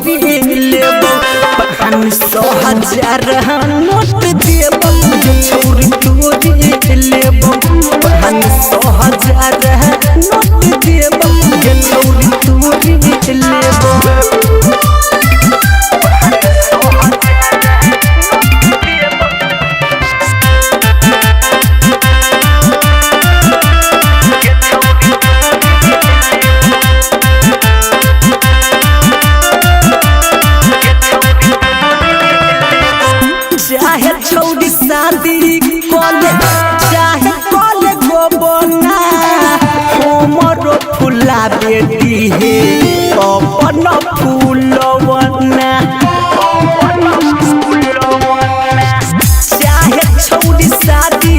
तोहरी लेबो 500,000 नोट देबो छौरी तोहरी लेबो 500,000 नोट देबो छौरी तोहरी लेबो चाहे छौरी शादी कले चाहे कले गोबना हमरो फुला बेटी हे अपन फूलवना चाहे छौरी शादी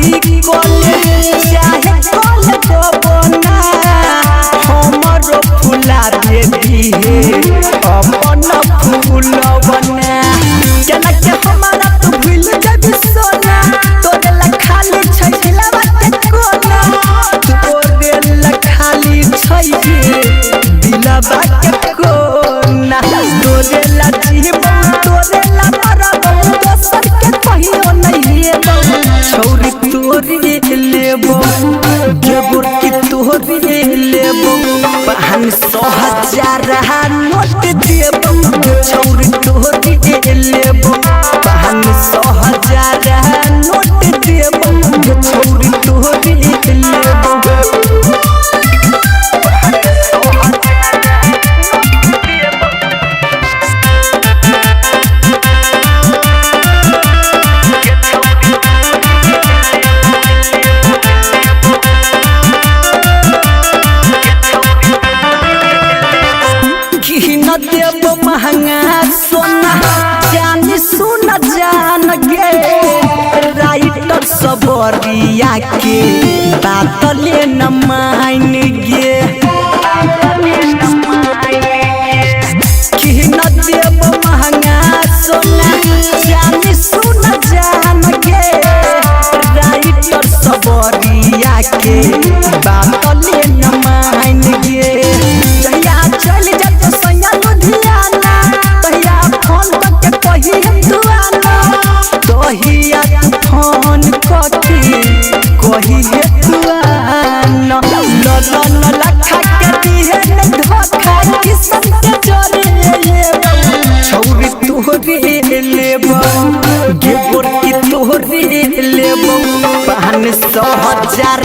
कले चाहे कले गोबना हमरो फुला बेटी हे अपन फूलवना केना के हमारा छौरी तोहरी लेबो गेबो की तोहरी लेबो 500,000 नोट देबो छौरी तोहरी लेबो 500,000 नोट देबो छौरी तोहरी लेबो देबो महंगा सोना जान सुन जान गे राइटर सबरिया के बात ले न मान गे कि न देबो महंगा सोना जान सुन जान गे राइटर सबरिया के बात ले न मान गे जहिया चल जा सैया लुधियाना तहिया फोन करके कही दुआना तहिया फोन करके कही दुआना ललन लखा के दिहे न धोखा किसन के जोरे छौरी तोहरी लेबो गेबो की तोहरी लेबो 500,000